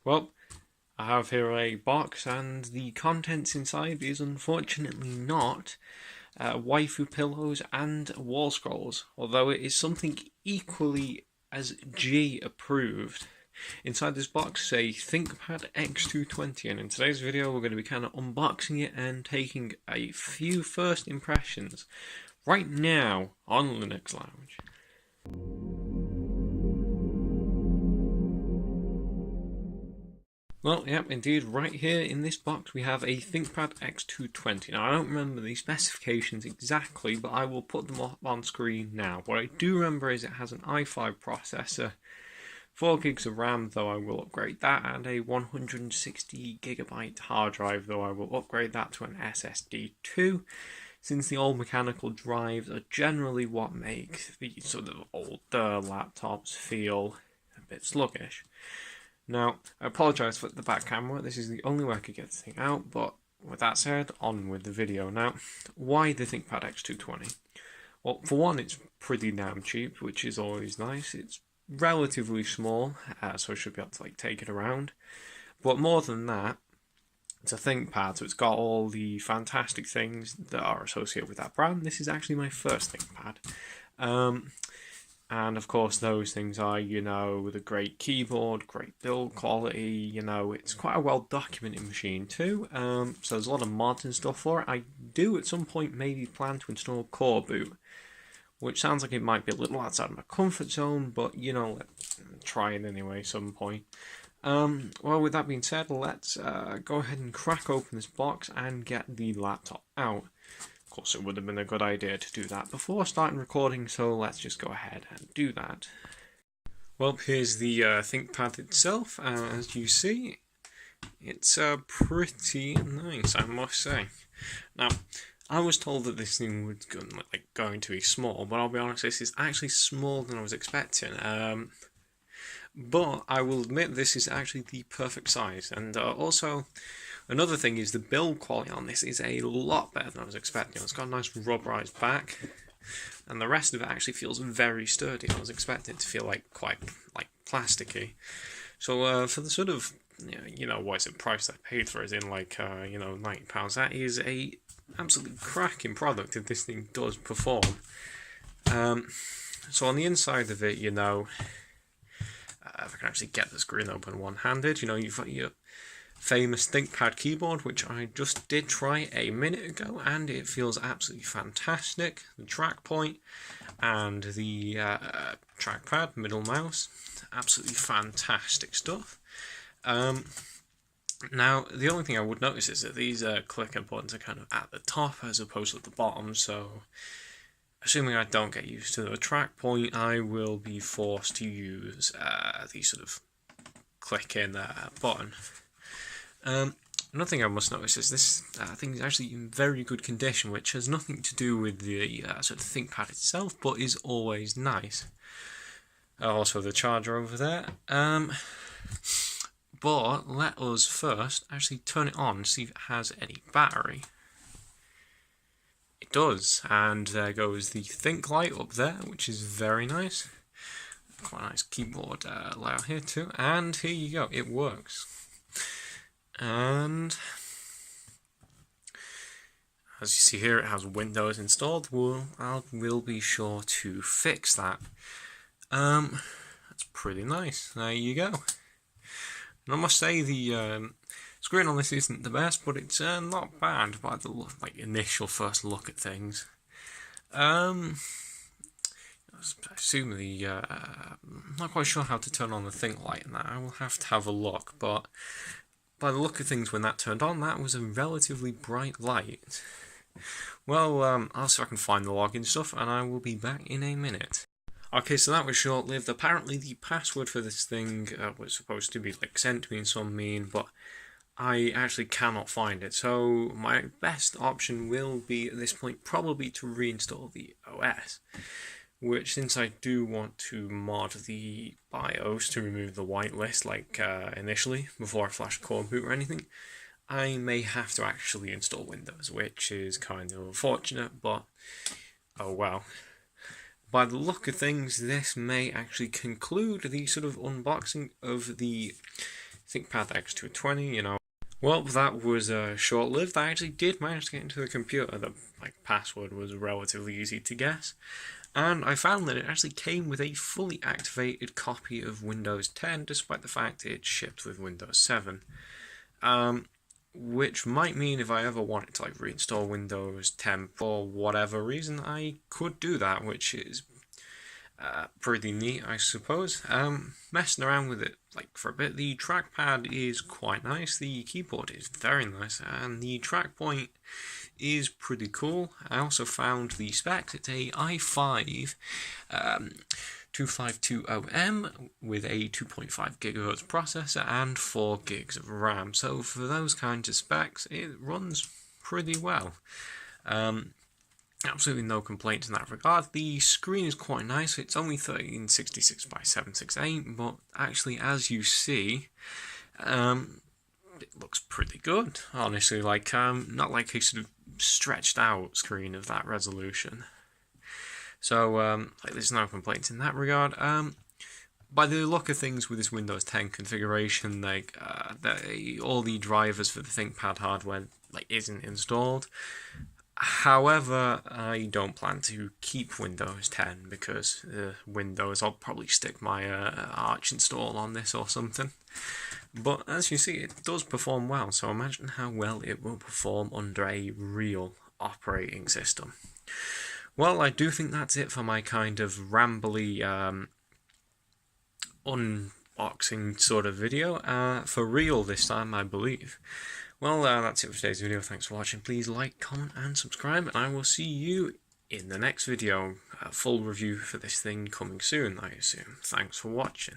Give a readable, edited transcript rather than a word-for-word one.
Well, I have here a box, and the contents inside is unfortunately not waifu pillows and wall scrolls, although it is something equally as G approved. Inside this box is a ThinkPad X220, and in today's video we're going to be kind of unboxing it and taking a few first impressions right now on Linux Lounge. Well, yep, indeed, right here in this box we have a ThinkPad X220. Now, I don't remember the specifications exactly, but I will put them up on screen now. What I do remember is it has an i5 processor, 4 gigs of RAM, though I will upgrade that, and a 160GB hard drive, though I will upgrade that to an SSD too, since the old mechanical drives are generally what make the sort of older laptops feel a bit sluggish. Now, I apologise for the back camera, this is the only way I could get this thing out, but with that said, on with the video. Now, why the ThinkPad X220? Well, for one, it's pretty damn cheap, which is always nice. It's relatively small, so I should be able to take it around. But more than that, it's a ThinkPad, so it's got all the fantastic things that are associated with that brand. This is actually my first ThinkPad. And of course those things are, the great keyboard, great build quality, it's quite a well documented machine too. So there's a lot of mods and stuff for it. I do at some point maybe plan to install Core Boot, which sounds like it might be a little outside of my comfort zone, but let's try it anyway some point. Well, with that being said, let's go ahead and crack open this box and get the laptop out. Of course, it would have been a good idea to do that before starting recording, so let's just go ahead and do that. Well, here's the ThinkPad itself. As you see, it's pretty nice, I must say. Now, I was told that this thing was going to be small, but I'll be honest, this is actually smaller than I was expecting. But I will admit this is actually the perfect size, and also another thing is the build quality on this is a lot better than I was expecting. It's got a nice rubberized back, and the rest of it actually feels very sturdy. I was expecting it to feel quite plasticky. So for the sort of what is it price I paid for it in £90, that is a absolutely cracking product if this thing does perform. So on the inside of it, if I can actually get the screen open one-handed, you've got your famous ThinkPad keyboard, which I just did try a minute ago, and it feels absolutely fantastic. The track point and the trackpad, middle mouse, absolutely fantastic stuff. Now, the only thing I would notice is that these clicker buttons are kind of at the top as opposed to at the bottom, so assuming I don't get used to the track point, I will be forced to use the sort of click-in button. Another thing I must notice is this thing is actually in very good condition, which has nothing to do with the sort of ThinkPad itself, but is always nice. Also the charger over there. But let us first actually turn it on and see if it has any battery. It does, and there goes the Think light up there, which is very nice. Quite a nice keyboard layout here too, and here you go, it works. And as you see here, it has Windows installed. I will be sure to fix that. That's pretty nice. There you go. And I must say the screen on this isn't the best, but it's not bad by the initial first look at things. I assume I'm not quite sure how to turn on the Think light and that. I will have to have a look, but by the look of things when that turned on, that was a relatively bright light. Well, I'll see if I can find the login stuff, and I will be back in a minute. Okay, so that was short-lived. Apparently the password for this thing was supposed to be sent to me in some mean, but I actually cannot find it. So my best option will be at this point probably to reinstall the OS, which, since I do want to mod the BIOS to remove the whitelist initially before I flash Core Boot or anything, I may have to actually install Windows, which is kind of unfortunate, but oh well. By the look of things, this may actually conclude the sort of unboxing of the ThinkPad X220, you know. Well, that was short-lived. I actually did manage to get into the computer. The password was relatively easy to guess. And I found that it actually came with a fully activated copy of Windows 10, despite the fact it shipped with Windows 7. Which might mean if I ever wanted to reinstall Windows 10 for whatever reason, I could do that, which is pretty neat, I suppose. Messing around with it for a bit. The trackpad is quite nice, the keyboard is very nice, and the track point is pretty cool. I also found the specs. It's a i5 2520M with a 2.5 GHz processor and 4 gigs of RAM. So for those kinds of specs, it runs pretty well. Absolutely no complaints in that regard. The screen is quite nice. It's only 1366 by 768, but actually, as you see, it looks pretty good. Honestly, not like a sort of stretched out screen of that resolution. So there's no complaints in that regard. By the look of things with this Windows 10 configuration, all the drivers for the ThinkPad hardware isn't installed. However, I don't plan to keep Windows 10 because Windows, I'll probably stick my Arch install on this or something. But as you see, it does perform well, so imagine how well it will perform under a real operating system. Well, I do think that's it for my kind of rambly unboxing sort of video. For real this time, I believe. Well, that's it for today's video. Thanks for watching. Please like, comment, and subscribe, and I will see you in the next video. A full review for this thing coming soon, I assume. Thanks for watching.